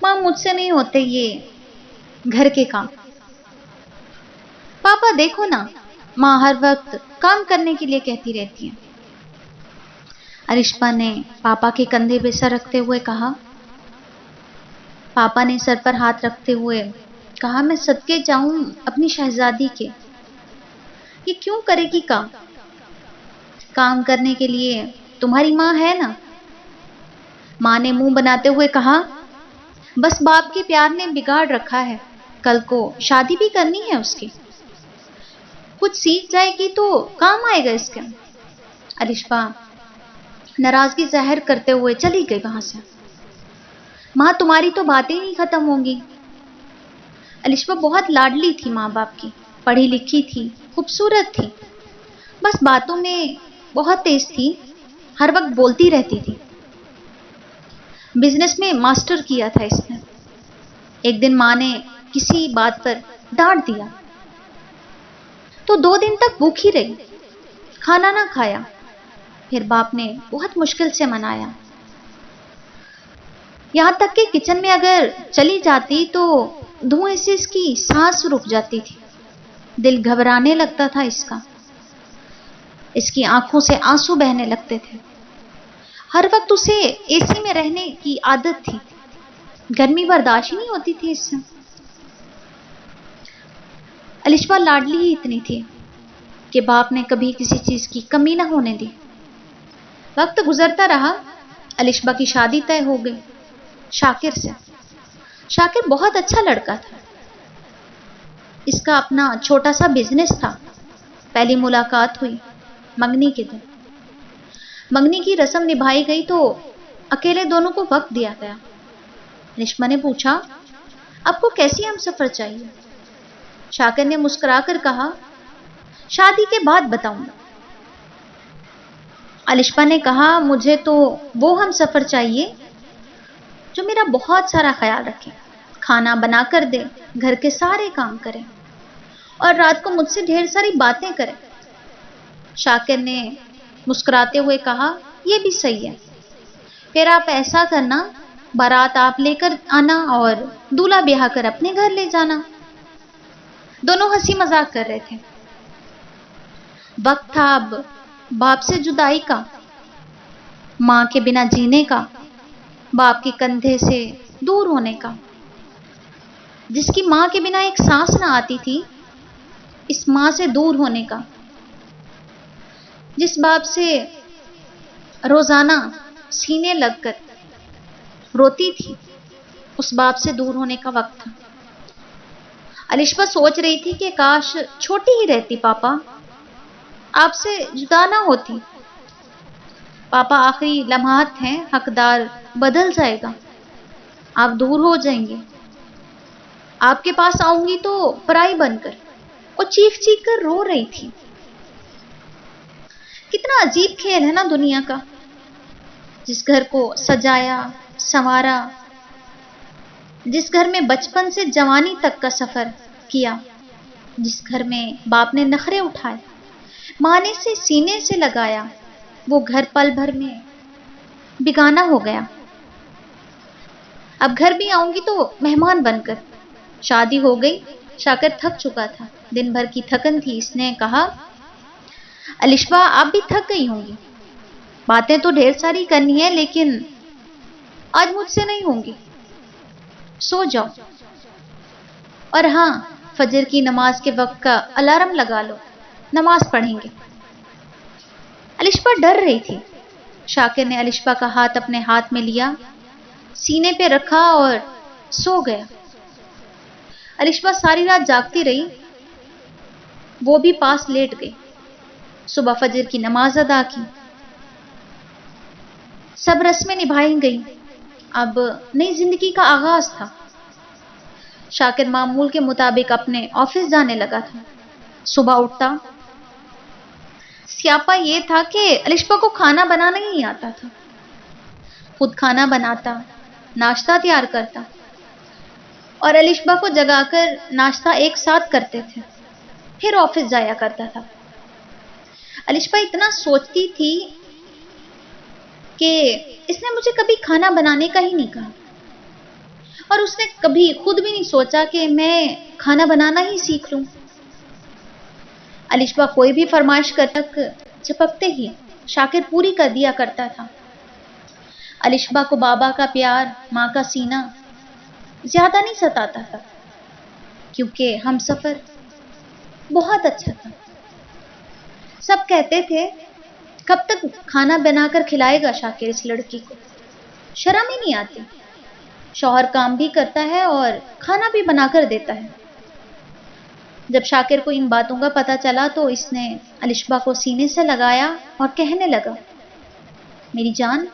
ماں مجھ سے نہیں ہوتے یہ گھر کے کام. پاپا دیکھو نا، ماں ہر وقت کام کرنے کے لیے کہتی رہتی ہیں. ارشپا نے پاپا کے کندھے پہ سر رکھتے ہوئے کہا. پاپا نے سر پر ہاتھ رکھتے ہوئے کہا، میں صدقے جاؤں اپنی شہزادی کے. یہ کیوں کرے گی کام؟ کام کرنے کے لیے تمہاری ماں ہے نا. ماں نے منہ بناتے ہوئے کہا، بس باپ کے پیار نے بگاڑ رکھا ہے. کل کو شادی بھی کرنی ہے اس کی. کچھ سیکھ جائے گی تو کام آئے گا اس کے. ارشپا ناراضگی ظاہر کرتے ہوئے چلی گئی وہاں سے. ماں تمہاری تو باتیں نہیں ختم ہوں گی. ارشپا بہت لاڈلی تھی ماں باپ کی، پڑھی لکھی تھی، خوبصورت تھی، بس باتوں میں بہت تیز تھی، ہر وقت بولتی رہتی تھی. بزنس میں ماسٹر کیا تھا اس نے. ایک دن ماں نے کسی بات پر ڈانٹ دیا تو 2 دن تک بھوکی رہی، کھانا نہ کھایا. پھر باپ نے بہت مشکل سے منایا. یہاں تک کہ کچن میں اگر چلی جاتی تو دھوئیں سے اس کی سانس رک جاتی تھی. دل گھبرانے لگتا تھا اس کا. اس کی آنکھوں سے آنسو بہنے لگتے تھے. ہر وقت اسے اے سی میں رہنے کی عادت تھی، گرمی برداشت ہی نہیں ہوتی تھی اس سے. ارشپا لاڈلی ہی اتنی تھی کہ باپ نے کبھی کسی چیز کی کمی نہ ہونے دی. وقت گزرتا رہا. ارشپا کی شادی طے ہو گئی شاکر سے. شاکر بہت اچھا لڑکا تھا. اس کا اپنا چھوٹا سا بزنس تھا. پہلی ملاقات ہوئی منگنی کے دن. منگنی کی رسم نبھائی گئی تو اکیلے دونوں کو وقت دیا گیا. ارشپا نے پوچھا، آپ کو کیسی ہم سفر چاہیے؟ شاکر نے مسکرا کر کہا، شادی کے بعد بتاؤں گا. ارشپا نے کہا، مجھے تو وہ ہم سفر چاہیے جو میرا بہت سارا خیال رکھے، کھانا بنا کر دے، گھر کے سارے کام کرے اور رات کو مجھ سے ڈھیر ساری باتیں کرے. شاکر نے مسکراتے ہوئے کہا، یہ بھی صحیح ہے. پھر آپ ایسا کرنا، بارات آپ لے کر آنا اور دولہا بیاہ کر اپنے گھر لے جانا. دونوں ہنسی مذاق کر رہے تھے. وقت تھا اب باپ سے جدائی کا، ماں کے بنا جینے کا، باپ کے کندھے سے دور ہونے کا. جس کی ماں کے بنا ایک سانس نہ آتی تھی، اس ماں سے دور ہونے کا. جس باپ سے روزانہ سینے لگ کر روتی تھی، اس باپ سے دور ہونے کا وقت تھا. ارشپا سوچ رہی تھی کہ کاش چھوٹی ہی رہتی پاپا، آپ سے جدا نہ ہوتی. پاپا آخری لمحات ہیں، حقدار بدل جائے گا، آپ دور ہو جائیں گے. آپ کے پاس آؤں گی تو پرائی بن کر. اور چیخ چیخ کر رو رہی تھی. کتنا عجیب کھیل ہے نا دنیا کا. جس گھر کو سجایا سنوارا، جس گھر میں بچپن سے جوانی تک کا سفر کیا، جس گھر میں باپ نے نخرے اٹھائے، ماں نے سے سینے سے لگایا، وہ گھر پل بھر میں بیگانہ ہو گیا. اب گھر بھی آؤں گی تو مہمان بن کر. شادی ہو گئی. شاکر تھک چکا تھا، دن بھر کی تھکن تھی. اس نے کہا، ارشپا آپ بھی تھک گئی ہوں گی. باتیں تو ڈھیر ساری کرنی ہے لیکن آج مجھ سے نہیں ہوں گی. سو جاؤ. اور ہاں، فجر کی نماز کے وقت کا الارم لگا لو، نماز پڑھیں گے. ارشپا ڈر رہی تھی. شاکر نے ارشپا کا ہاتھ اپنے ہاتھ میں لیا، سینے پہ رکھا اور سو گیا. ارشپا ساری رات جاگتی رہی. وہ بھی پاس لیٹ گئی. صبح فجر کی نماز ادا کی. سب رسمیں نبھائی گئی. اب نئی زندگی کا آغاز تھا. شاکر معمول کے مطابق اپنے آفس جانے لگا تھا. صبح اٹھتا. سیاپا یہ تھا کہ ارشپا کو کھانا بنانا نہیں آتا تھا. خود کھانا بناتا، ناشتہ تیار کرتا اور ارشپا کو جگا کر ناشتہ ایک ساتھ کرتے تھے. پھر آفس جایا کرتا تھا. ارشپا اتنا سوچتی تھی کہ اس نے مجھے کبھی کھانا بنانے کا ہی نہیں کہا. اور اس نے کبھی خود بھی نہیں سوچا کہ میں کھانا بنانا ہی سیکھ لوں۔ الشبا کوئی بھی فرمائش کر تک چپکتے ہی شاکر پوری کر دیا کرتا تھا۔ الشبا کو بابا کا پیار، ماں کا سینہ زیادہ نہیں ستاتا تھا، کیونکہ ہم سفر بہت اچھا تھا۔ سب کہتے تھے کب تک کھانا بنا کر کھلائے گا شاکر اس لڑکی کو، شرم ہی نہیں آتی، شوہر کام بھی کرتا ہے اور کھانا بھی بنا کر دیتا ہے۔ جب شاکر کو ان باتوں کا پتہ چلا تو اس نے الشبا کو سینے سے لگایا اور کہنے لگا، میری جان،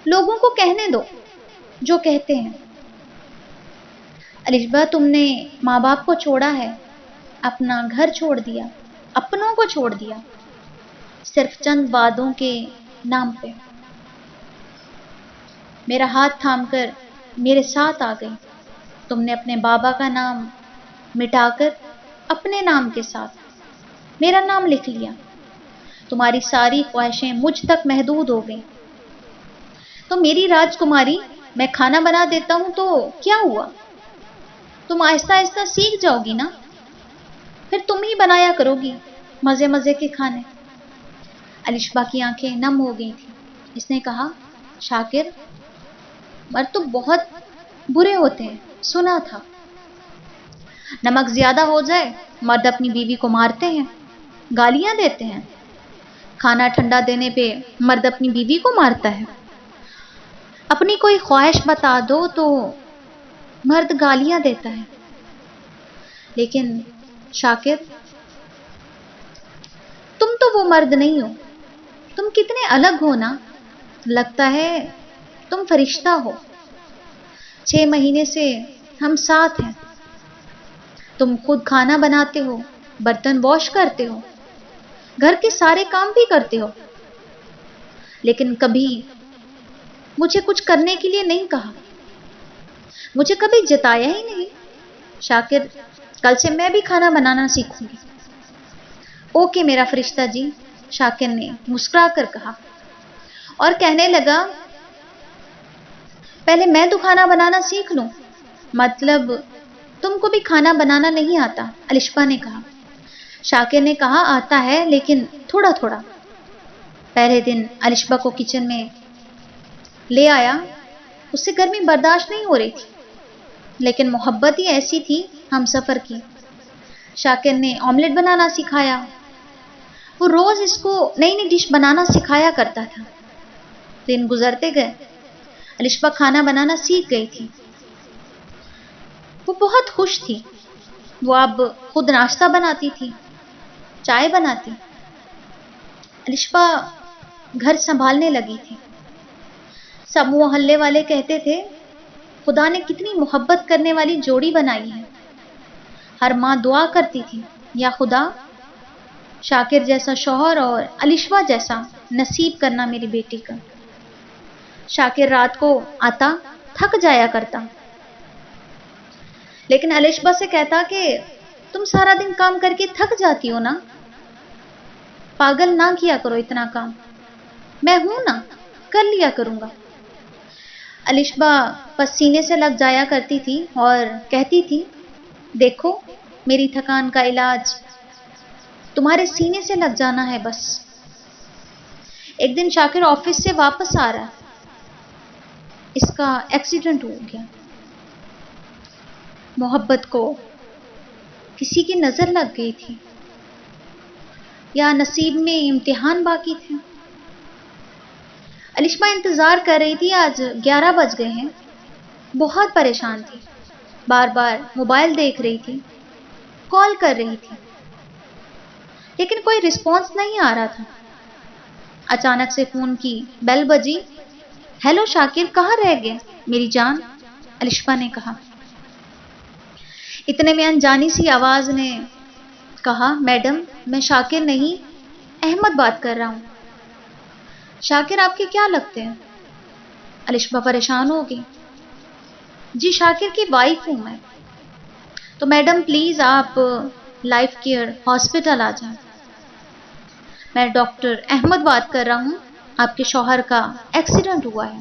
لوگوں کو کہنے دو جو کہتے ہیں۔ الشبا، تم نے ماں باپ کو چھوڑا ہے، اپنا گھر چھوڑ دیا، اپنوں کو چھوڑ دیا، صرف چند وعدوں کے نام پہ۔ میرا ہاتھ تھام کر میرے ساتھ آ گئی، تم نے اپنے بابا کا نام مٹا کر اپنے نام کے ساتھ میرا نام لکھ لیا، تمہاری ساری خواہشیں مجھ تک محدود ہو گئیں۔ تو میری راجکماری، میں کھانا بنا دیتا ہوں تو کیا ہوا؟ تم آہستہ آہستہ سیکھ جاؤ گی نا، پھر تم ہی بنایا کرو گی مزے مزے کے کھانے۔ الشبا کی آنکھیں نم ہو گئی تھی۔ اس نے کہا، شاکر، مرد تو بہت برے ہوتے ہیں، سنا تھا۔ نمک زیادہ ہو جائے مرد اپنی بیوی کو مارتے ہیں، گالیاں دیتے ہیں۔ کھانا ٹھنڈا دینے پہ مرد اپنی بیوی کو مارتا ہے۔ اپنی کوئی خواہش بتا دو تو مرد گالیاں دیتا ہے۔ لیکن شاکر، تم تو وہ مرد نہیں ہو، تم کتنے الگ ہو نا، لگتا ہے تم فرشتہ ہو۔ 6 مہینے سے ہم ساتھ ہیں، تم خود کھانا بناتے ہو، برتن واش کرتے ہو، گھر کے سارے کام بھی کرتے ہو، لیکن کبھی مجھے کچھ کرنے کے لیے نہیں کہا، مجھے کبھی جتایا ہی نہیں۔ شاکر، کل سے میں بھی کھانا بنانا سیکھوں گی۔ اوکے میرا فرشتہ جی، شاکر نے مسکرا کر کہا، اور کہنے لگا، پہلے میں تو کھانا بنانا سیکھ لوں۔ مطلب تم کو بھی کھانا بنانا نہیں آتا؟ الشبا نے کہا۔ شاکر نے کہا، آتا ہے لیکن تھوڑا تھوڑا۔ پہلے دن الشبا کو کچن میں لے آیا، اس سے گرمی برداشت نہیں ہو رہی تھی، لیکن محبت ہی ایسی تھی ہم سفر کی۔ شاکر نے آملیٹ بنانا سکھایا، وہ روز اس کو نئی نئی ڈش بنانا سکھایا کرتا تھا۔ دن گزرتے گئے، الشبا کھانا بنانا سیکھ گئی تھی۔ وہ بہت خوش تھی، وہ اب خود ناشتہ بناتی تھی، چائے بناتی۔ الشبا گھر سنبھالنے لگی تھی۔ سب محلے والے کہتے تھے، خدا نے کتنی محبت کرنے والی جوڑی بنائی ہے۔ ہر ماں دعا کرتی تھی، یا خدا، شاکر جیسا شوہر اور الشبا جیسا نصیب کرنا میری بیٹی کا۔ شاکر رات کو آتا، تھک جایا کرتا، لیکن الشبا سے کہتا کہ تم سارا دن کام کر کے تھک جاتی ہو نا، پاگل نہ کیا کرو اتنا کام، میں ہوں نا، کر لیا کروں گا۔ الشبا پسینے سے لگ جایا کرتی تھی اور کہتی تھی، دیکھو میری تھکان کا علاج تمہارے سینے سے لگ جانا ہے بس۔ ایک دن شاکر آفس سے واپس آ رہا، اس کا ایکسیڈنٹ ہو گیا۔ محبت کو کسی کی نظر لگ گئی تھی، یا نصیب میں امتحان باقی تھے۔ الشبا انتظار کر رہی تھی، آج 11 بج گئے ہیں، بہت پریشان تھی، بار بار موبائل دیکھ رہی تھی، کال کر رہی تھی، لیکن کوئی رسپانس نہیں آ رہا تھا۔ اچانک سے فون کی بیل بجی۔ ہیلو شاکر، کہاں رہ گئے میری جان؟ الشبا نے کہا۔ اتنے میں انجانی سی آواز نے کہا، میڈم، میں شاکر نہیں، احمد بات کر رہا ہوں۔ شاکر آپ کے کیا لگتے ہیں؟ الشبا پریشان ہو گئی۔ جی شاکر کی وائف ہوں میں۔ تو میڈم پلیز آپ لائف کیئر ہاسپٹل آ جائیں، میں ڈاکٹر احمد بات کر رہا ہوں، آپ کے شوہر کا ایکسیڈنٹ ہوا ہے۔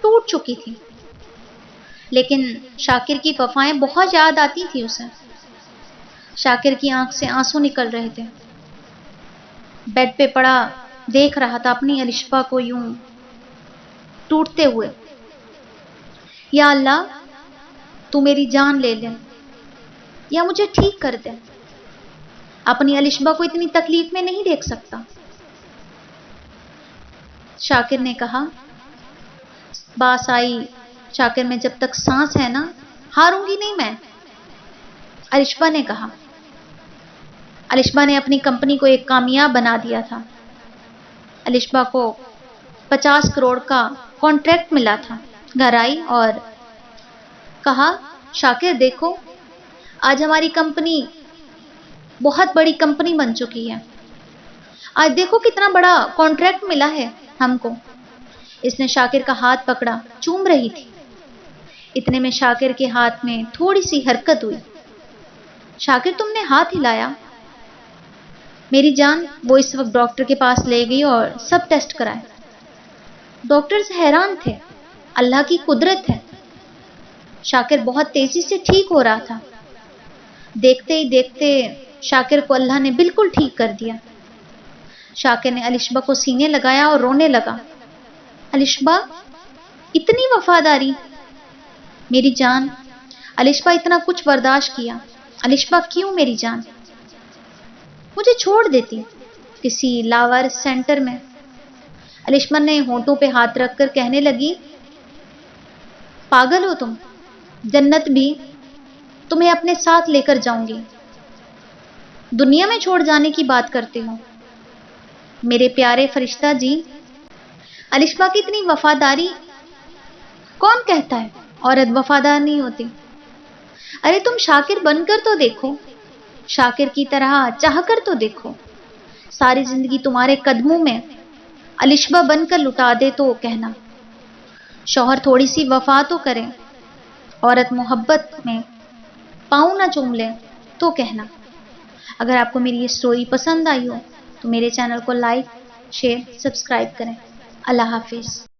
ٹوٹ چکی تھی، لیکن شاکر کی وفائیں بہت یاد آتی تھی اسے۔ شاکر کی آنکھ سے آنسو نکل رہے تھے، بیڈ پہ پڑا دیکھ رہا تھا اپنی الشبا کو یوں ٹوٹتے ہوئے۔ یا اللہ، تو میری جان لے لے یا مجھے ٹھیک کر دے، اپنی الشبا کو اتنی تکلیف میں نہیں دیکھ سکتا۔ شاکر نے کہا، باس آئی شاکر میں جب تک سانس ہے نا، ہاروں گی نہیں میں۔ الشبا نے کہا۔ الشبا نے اپنی کمپنی کو ایک کامیاب بنا دیا تھا۔ الشبا کو 50 کروڑ کا کانٹریکٹ ملا تھا۔ گھر آئی اور کہا، شاکر دیکھو، آج ہماری کمپنی بہت بڑی کمپنی بن چکی ہے، آج دیکھو کتنا بڑا کانٹریکٹ ملا ہے ہم کو۔ اس نے شاکر کا ہاتھ پکڑا، چوم رہی تھی۔ اتنے میں شاکر کے ہاتھ میں تھوڑی سی حرکت ہوئی۔ شاکر، تم نے ہاتھ ہلایا؟ میری جان، وہ اس وقت ڈاکٹر کے پاس لے گئی اور سب ٹیسٹ کرائے۔ ڈاکٹرز حیران تھے، اللہ کی قدرت ہے۔ شاکر بہت تیزی سے ٹھیک ہو رہا تھا۔ دیکھتے ہی دیکھتے شاکر کو اللہ نے بالکل ٹھیک کر دیا۔ شاکر نے الشبا کو سینے لگایا اور رونے لگا۔ الشبا، اتنی وفاداری! میری جان، الشبا اتنا کچھ برداشت کیا، الشبا کیوں میری جان؟ مجھے چھوڑ دیتی کسی لاوارث سینٹر میں۔ الشبا نے ہونٹوں پہ ہاتھ رکھ کر کہنے لگی، پاگل ہو تم، جنت بھی تمہیں اپنے ساتھ لے کر جاؤں گی، دنیا میں چھوڑ جانے کی بات کرتے ہو؟ میرے پیارے فرشتہ جی، الشبا کی اتنی وفاداری، کون کہتا ہے عورت وفادار نہیں ہوتی؟ ارے تم شاکر بن کر تو دیکھو، شاکر کی طرح چاہ کر تو دیکھو، ساری زندگی تمہارے قدموں میں الشبا بن کر لٹا دے تو کہنا، شوہر تھوڑی سی وفا تو کرے، عورت محبت میں پاؤں نہ چوم لے تو کہنا۔ اگر آپ کو میری یہ سٹوری پسند آئی ہو تو میرے چینل کو لائک، شیئر، سبسکرائب کریں۔ اللہ حافظ۔